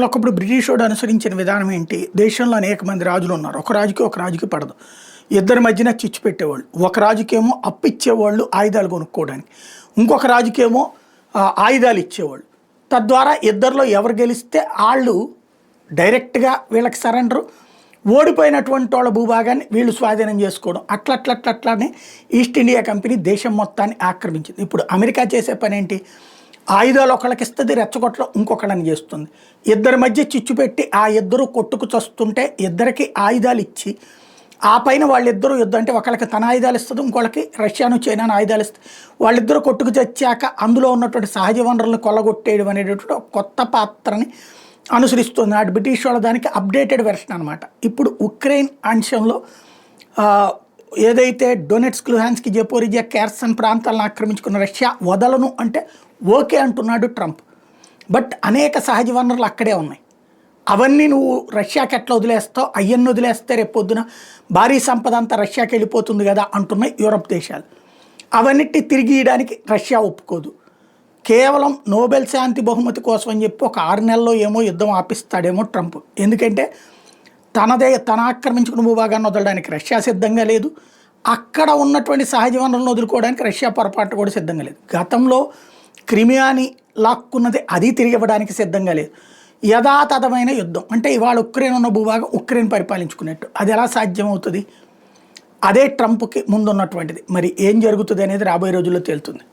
ఒకప్పుడు బ్రిటిష్ వాడు అనుసరించిన విధానం ఏంటి? దేశంలో అనేక మంది రాజులు ఉన్నారు. ఒక రాజుకి పడదు. ఇద్దరి మధ్యన చిచ్చు పెట్టేవాళ్ళు. ఒక రాజుకేమో అప్పిచ్చేవాళ్ళు ఆయుధాలు కొనుక్కోవడానికి. ఇంకొక రాజుకేమో ఆయుధాలు ఇచ్చేవాళ్ళు. తద్వారా ఇద్దరిలో ఎవరు గెలిస్తే ఆళ్ళు డైరెక్ట్‌గా వీళ్ళకి సరెండరు. ఓడిపోయినటువంటి వాళ్ళ భూభాగాన్ని వీళ్ళు స్వాధీనం చేసుకోవడం. అట్లనే ఈస్ట్ ఇండియా కంపెనీ దేశం మొత్తాన్ని ఆక్రమించింది. ఇప్పుడు అమెరికా చేసే పనేంటి? ఆయుధాలు ఒకళ్ళకి ఇస్తుంది, రెచ్చగొట్టడం ఇంకొకళ్ళని చేస్తుంది. ఇద్దరి మధ్య చిచ్చు పెట్టి ఆ ఇద్దరు కొట్టుకు చస్తుంటే ఇద్దరికి ఆయుధాలు ఇచ్చి ఆ పైన వాళ్ళిద్దరూ యుద్ధం అంటే ఒకళ్ళకి తన ఆయుధాలు ఇస్తుంది, ఇంకోళ్ళకి రష్యాను చైనాను ఆయుధాలు ఇస్తుంది. వాళ్ళిద్దరూ కొట్టుకు చచ్చాక అందులో ఉన్నటువంటి సహజ వనరులను కొల్లగొట్టేయడం అనేటటువంటి ఒక కొత్త పాత్రని అనుసరిస్తుంది. నాటి బ్రిటిష్ వాళ్ళ దానికి అప్డేటెడ్ వెర్షన్ అనమాట. ఇప్పుడు ఉక్రెయిన్ అంశంలో ఏదైతే డొనెట్స్క్, లుహాన్స్క్, జపోరిజియా, కేర్సన్ ప్రాంతాలను ఆక్రమించుకున్న రష్యా వదలను అంటే ఓకే అంటున్నాడు ట్రంప్. బట్ అనేక సహజ వనరులు అక్కడే ఉన్నాయి. అవన్నీ నువ్వు రష్యాకి ఎట్లా వదిలేస్తావు? అయ్యన్ని వదిలేస్తే రేపు పొద్దున భారీ సంపద అంతా రష్యాకి వెళ్ళిపోతుంది కదా అంటున్నాయి యూరప్ దేశాలు. అవన్నిటి తిరిగి ఇవ్వడానికి రష్యా ఒప్పుకోదు. కేవలం నోబెల్ శాంతి బహుమతి కోసం అని చెప్పి ఒక 6 నెలల్లో ఏమో యుద్ధం ఆపిస్తాడేమో ట్రంప్. ఎందుకంటే తన ఆక్రమించుకున్న భూభాగాన్ని వదలడానికి రష్యా సిద్ధంగా లేదు. అక్కడ ఉన్నటువంటి సహజ వనరులను వదులుకోవడానికి రష్యా పొరపాటు కూడా సిద్ధంగా లేదు. గతంలో క్రిమియాని లాక్కున్నది అది తిరిగి ఇవ్వడానికి సిద్ధంగా లేదు. యథాతథమైన యుద్ధం అంటే ఇవాళ ఉక్రెయిన్ ఉన్న భూభాగం ఉక్రెయిన్ పరిపాలించుకున్నట్టు. అది ఎలా సాధ్యమవుతుంది? అదే ట్రంప్కి ముందున్నటువంటిది. మరి ఏం జరుగుతుంది అనేది రాబోయే రోజుల్లో తేలుతుంది.